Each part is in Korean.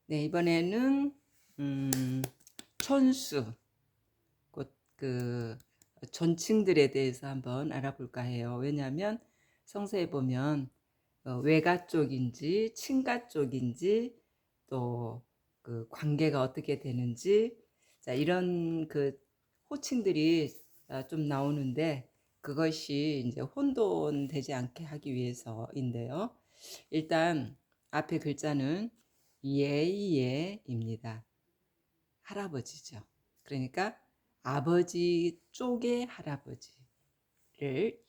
네, 이번에는 촌수, 곧 그 존칭들에 대해서 한번 알아볼까 해요. 왜냐하면 성서에 보면 외가 쪽인지 친가 쪽인지 또 그 관계가 어떻게 되는지, 자, 이런 그 호칭들이 좀 나오는데, 그것이 이제 혼돈되지 않게 하기 위해서인데요. 일단 앞에 글자는 예예입니다. 할아버지죠. 그러니까 아버지 쪽의 할아버지를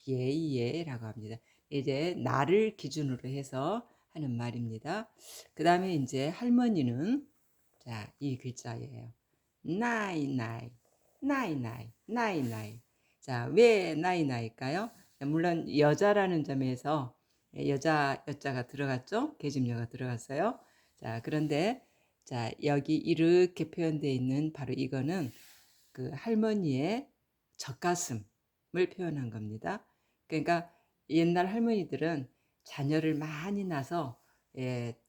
예예라고 합니다. 이제 나를 기준으로 해서 하는 말입니다. 그 다음에 이제 할머니는, 자, 이 글자예요. 나이. 자, 왜 나이일까요? 물론 여자라는 점에서 여자 여자가 들어갔죠. 계집여가 들어갔어요. 자, 그런데 자, 여기 이렇게 표현되어 있는 바로 이거는 그 할머니의 젖가슴을 표현한 겁니다. 그러니까 옛날 할머니들은 자녀를 많이 낳아서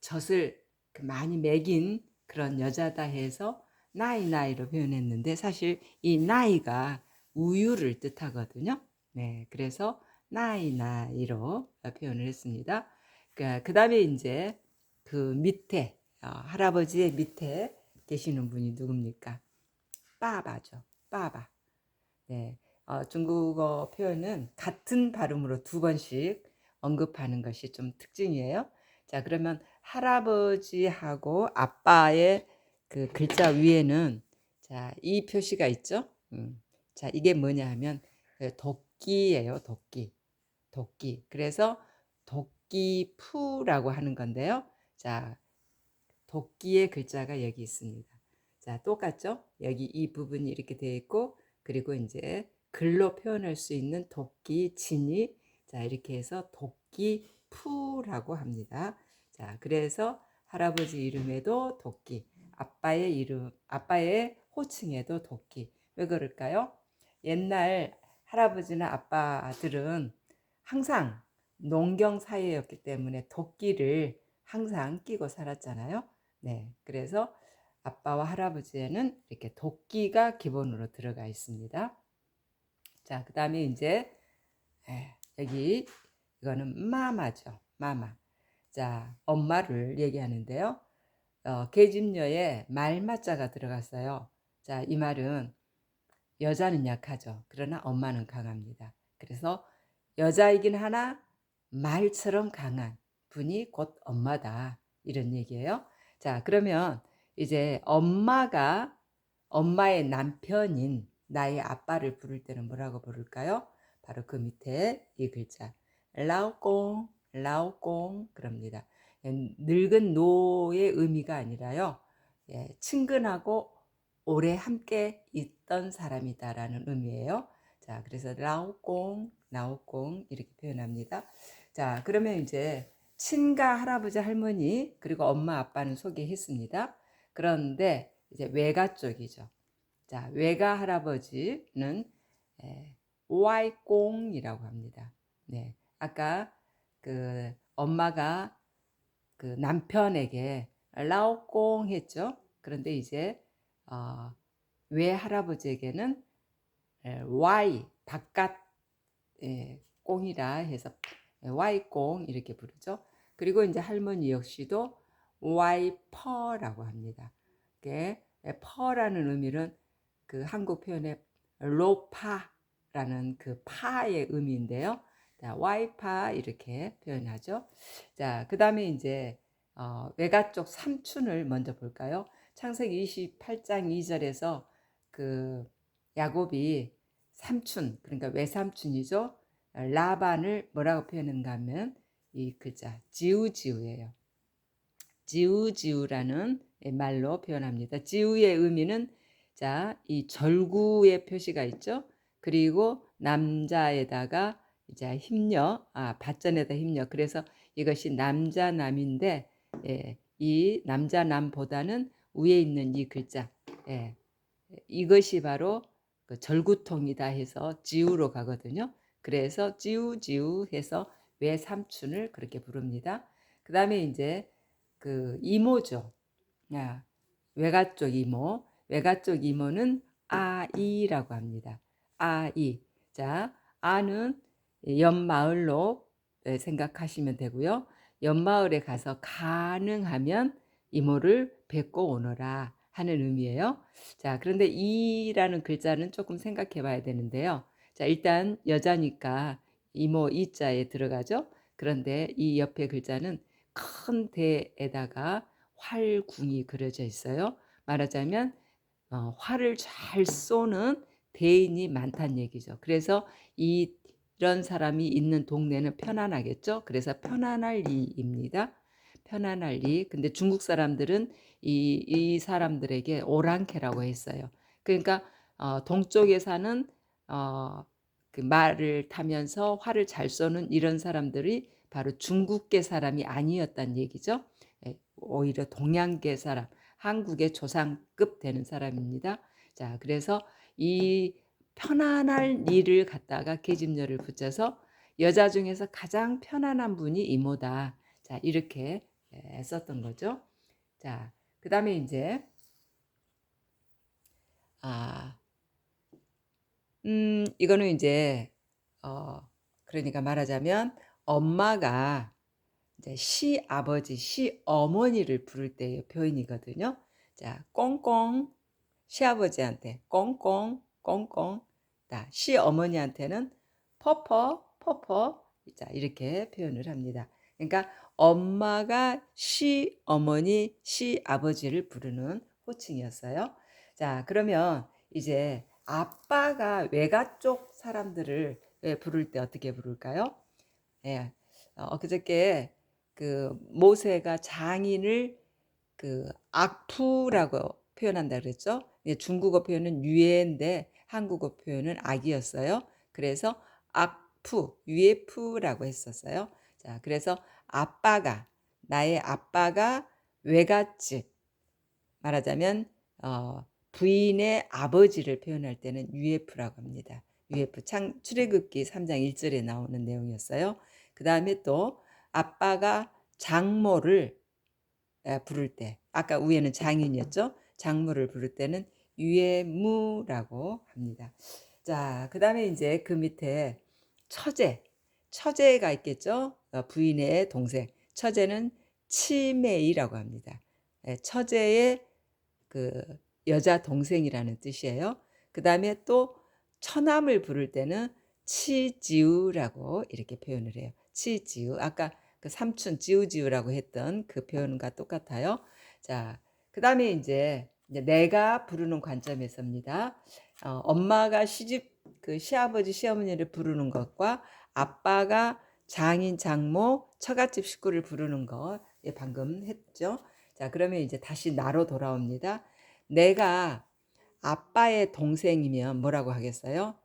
젖을 많이 먹인 그런 여자다 해서 나이로 표현했는데, 사실 이 나이가 우유를 뜻하거든요. 네, 그래서 나이로 표현을 했습니다. 그 다음에 이제 그 밑에 할아버지의 밑에 계시는 분이 누굽니까? 빠바죠. 빠바. 네. 중국어 표현은 같은 발음으로 두 번씩 언급하는 것이 좀 특징이에요. 자, 그러면 할아버지하고 아빠의 그 글자 위에는, 자, 이 표시가 있죠. 자, 이게 뭐냐 하면 도끼예요. 도끼. 그래서 도끼푸라고 하는 건데요. 자, 도끼의 글자가 여기 있습니다. 자, 똑같죠? 여기 이 부분이 이렇게 되어 있고, 그리고 이제 글로 표현할 수 있는 도끼, 진이, 자, 이렇게 해서 도끼푸라고 합니다. 자, 그래서 할아버지 이름에도 도끼, 아빠의 호칭에도 도끼. 왜 그럴까요? 옛날 할아버지나 아빠들은 항상 농경 사회였기 때문에 도끼를 항상 끼고 살았잖아요. 네, 그래서 아빠와 할아버지에는 이렇게 도끼가 기본으로 들어가 있습니다. 자, 그 다음에 이제 여기 이거는 마마죠. 마마. 자, 엄마를 얘기하는데요. 계집녀에 말마자가 들어갔어요. 자, 이 말은 여자는 약하죠. 그러나 엄마는 강합니다. 그래서 여자이긴 하나 말처럼 강한 분이 곧 엄마다. 이런 얘기예요. 자, 그러면 이제 엄마의 남편인 나의 아빠를 부를 때는 뭐라고 부를까요? 바로 그 밑에 이 글자 라오꽁 그럽니다. 늙은 노의 의미가 아니라요. 친근하고 오래 함께 있던 사람이다라는 의미예요. 자, 그래서 라오꽁 이렇게 표현합니다. 자, 그러면 이제 친가 할아버지 할머니 그리고 엄마 아빠는 소개했습니다. 그런데 이제 외가 쪽이죠. 자, 외가 할아버지는 와이꽁이라고 합니다. 네, 아까 그 엄마가 그 남편에게 라오꽁 했죠. 그런데 이제 외할아버지에게는 Y 바깥 꽁이라 해서 Y꽁 이렇게 부르죠. 그리고 이제 할머니 역시도 Y퍼라고 합니다. 퍼라는 의미는 그 한국 표현의 로파라는 그 파의 의미인데요. 자, Y파 이렇게 표현하죠. 자, 그 다음에 이제 외가 쪽 삼촌을 먼저 볼까요? 창세기 28장 2절에서 그 야곱이 삼촌, 그러니까 외삼촌이죠. 라반을 뭐라고 표현한가 하면 이 글자 지우지우예요. 지우지우라는 말로 표현합니다. 지우의 의미는, 자, 이 절구의 표시가 있죠. 그리고 남자에다가 이제 힘녀, 밭전에다 힘녀. 그래서 이것이 남자남인데, 이 남자남보다는 위에 있는 이 글자, 이것이 바로 그 절구통이다 해서 지우로 가거든요. 그래서 지우 해서 외삼촌을 그렇게 부릅니다. 그 다음에 이제 그 이모죠. 야, 외가 쪽 이모. 외가 쪽 이모는 아이라고 합니다. 아이. 자, 아는 옆마을로 생각하시면 되고요. 옆마을에 가서 가능하면 이모를 뵙고 오너라 하는 의미예요. 자, 그런데 이라는 글자는 조금 생각해 봐야 되는데요. 자, 일단 여자니까 이모 이자에 들어가죠. 그런데 이 옆에 글자는 큰 대에다가 활궁이 그려져 있어요. 말하자면 활을 잘 쏘는 대인이 많다는 얘기죠. 그래서 이런 사람이 있는 동네는 편안하겠죠. 그래서 편안할 리입니다. 편안할 리. 근데 중국 사람들은 이 사람들에게 오랑캐라고 했어요. 그러니까 동쪽에 사는 그 말을 타면서 활을 잘 쏘는 이런 사람들이 바로 중국계 사람이 아니었단 얘기죠. 오히려 동양계 사람, 한국의 조상급 되는 사람입니다. 자, 그래서 이 편안할 일을 갖다가 계집녀를 붙여서 여자 중에서 가장 편안한 분이 이모다. 자, 이렇게 썼던 거죠. 자, 그 다음에 이제 아, 이거는 이제 그러니까 말하자면 엄마가 이제 시아버지, 시어머니를 부를 때의 표현이거든요. 자, 꽁꽁 시아버지한테 꽁꽁 꽁꽁. 자, 시어머니한테는 퍼퍼 퍼퍼. 자, 이렇게 표현을 합니다. 그러니까 엄마가 시어머니, 시아버지를 부르는 호칭이었어요. 자, 그러면 이제 아빠가 외가 쪽 사람들을 부를 때 어떻게 부를까요? 예. 그저께 그 모세가 장인을 그 악푸라고 표현한다 그랬죠. 예, 중국어 표현은 유예인데 한국어 표현은 악이었어요. 그래서 악푸, 유예푸라고 했었어요. 자, 그래서 아빠가 나의 아빠가 외갓집 말하자면 부인의 아버지를 표현할 때는 유예푸라고 합니다. 유예푸 출애굽기 3장 1절에 나오는 내용이었어요. 그 다음에 또 아빠가 장모를 부를 때 아까 위에는 장인이었죠. 장모를 부를 때는 유예무라고 합니다. 자, 그 다음에 이제 그 밑에 처제가 있겠죠. 부인의 동생. 처제는 치매이라고 합니다. 처제의 그 여자 동생이라는 뜻이에요. 그 다음에 또 처남을 부를 때는 치지우라고 이렇게 표현을 해요. 치지우. 아까 그 삼촌 지우지우라고 했던 그 표현과 똑같아요. 자, 그 다음에 이제 내가 부르는 관점에서입니다. 엄마가 그 시아버지 시어머니를 부르는 것과 아빠가 장인 장모 처갓집 식구를 부르는 거 방금 했죠. 자, 그러면 이제 다시 나로 돌아옵니다. 내가 아빠의 동생이면 뭐라고 하겠어요?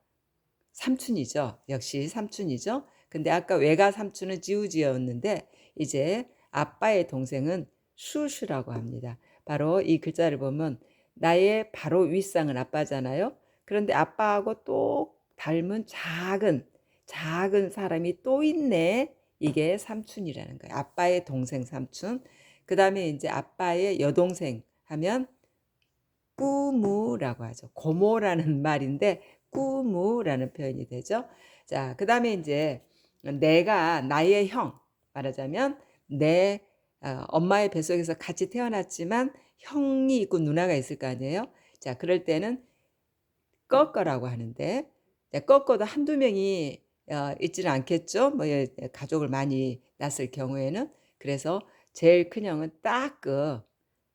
삼촌이죠. 역시 삼촌이죠. 근데 아까 외가 삼촌은 지우지였는데 이제 아빠의 동생은 슈슈라고 합니다. 바로 이 글자를 보면 나의 바로 윗상은 아빠잖아요. 그런데 아빠하고 또 닮은 작은 사람이 또 있네. 이게 삼촌이라는 거예요. 아빠의 동생 삼촌. 그 다음에 이제 아빠의 여동생 하면 꾸무라고 하죠. 고모라는 말인데 꾸무라는 표현이 되죠. 자, 그 다음에 이제 내가 나의 형 말하자면 내 엄마의 뱃속에서 같이 태어났지만 형이 있고 누나가 있을 거 아니에요. 자, 그럴 때는 꺾어라고 하는데 꺾어도 한두 명이 있지는 않겠죠. 뭐 가족을 많이 낳았을 경우에는. 그래서 제일 큰 형은 따꺼,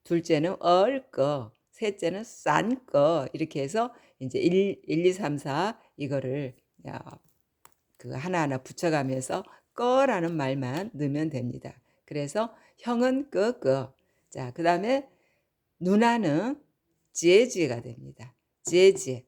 둘째는 얼꺼, 셋째는 싼꺼. 이렇게 해서 이제 1, 2, 3, 4 이거를 그 하나하나 붙여가면서 꺼라는 말만 넣으면 됩니다. 그래서 형은 끄끄. 자, 그 다음에 누나는 지에지에가 됩니다. 지에지에.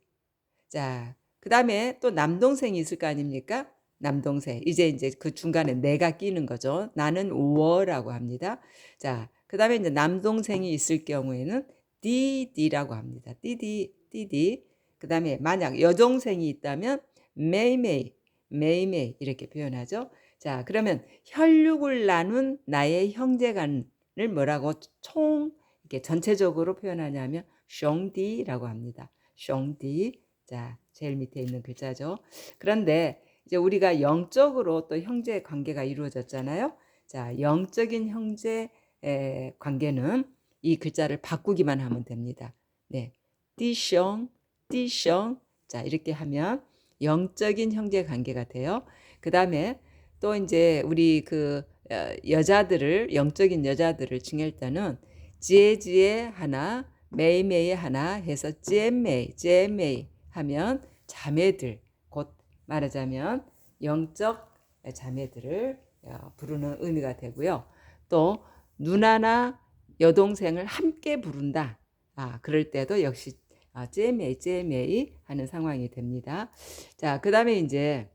자, 그 다음에 또 남동생이 있을 거 아닙니까? 남동생. 이제 그 중간에 내가 끼는 거죠. 나는 워라고 합니다. 자, 그 다음에 이제 남동생이 있을 경우에는 디디라고 합니다. 디디. 그 다음에 만약 여동생이 있다면 메이메이 이렇게 표현하죠. 자, 그러면 혈육을 나눈 나의 형제간을 뭐라고 이렇게 전체적으로 표현하냐면 숑디라고 합니다. 숑디. 자, 제일 밑에 있는 글자죠. 그런데 이제 우리가 영적으로 또 형제 관계가 이루어졌잖아요. 자, 영적인 형제 관계는 이 글자를 바꾸기만 하면 됩니다. 네. 띠숑, 띠숑. 자, 이렇게 하면 영적인 형제 관계가 돼요. 그 다음에 또 이제 우리 그 여자들을, 영적인 여자들을 칭할 때는 지에지에 하나, 메이메이 하나 해서 찌에메이 하면 자매들, 곧 말하자면 영적 자매들을 부르는 의미가 되고요. 또 누나나 여동생을 함께 부른다. 그럴 때도 역시 찌에메이 하는 상황이 됩니다. 자, 그 다음에 이제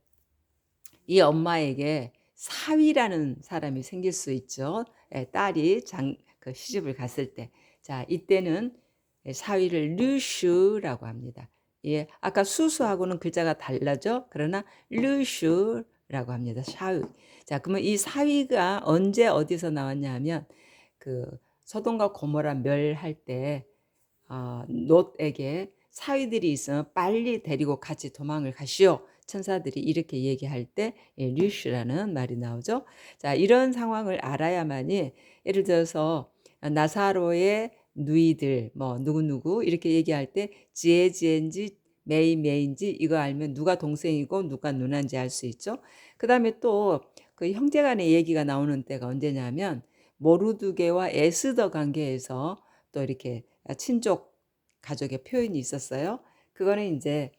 이 엄마에게 사위라는 사람이 생길 수 있죠. 딸이 시집을 갔을 때. 자, 이때는 사위를 류슈라고 합니다. 예, 아까 수수하고는 글자가 달라져. 그러나 류슈라고 합니다. 사위. 자, 그러면 이 사위가 언제 어디서 나왔냐 하면 그 소돔과 고모라 멸할 때 롯에게 사위들이 있으면 빨리 데리고 같이 도망을 가시오. 천사들이 이렇게 얘기할 때 류슈라는 말이 나오죠. 자, 이런 상황을 알아야만이 예를 들어서 나사로의 누이들 뭐 누구누구 이렇게 얘기할 때 지에지엔지 메이메인지 이거 알면 누가 동생이고 누가 누나인지 알 수 있죠. 그 다음에 또 그 형제간의 얘기가 나오는 때가 언제냐면 모르드게와 에스더 관계에서 또 이렇게 친족 가족의 표현이 있었어요. 그거는 이제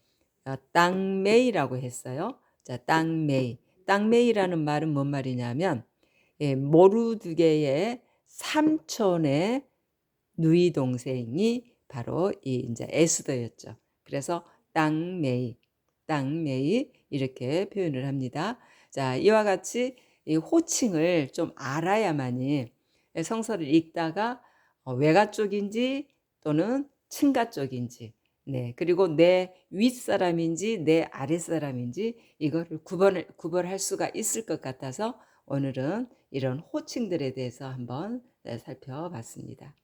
땅메이라고 했어요. 자, 땅메이. 땅메이라는 말은 뭔 말이냐면 모르드게의 삼촌의 누이 동생이 바로 이 이제 에스더였죠. 그래서 땅메이 이렇게 표현을 합니다. 자, 이와 같이 이 호칭을 좀 알아야만이 성서를 읽다가 외가 쪽인지 또는 친가 쪽인지, 네, 그리고 내 윗사람인지 내 아랫사람인지 이거를 구별할 수가 있을 것 같아서 오늘은 이런 호칭들에 대해서 한번 살펴봤습니다.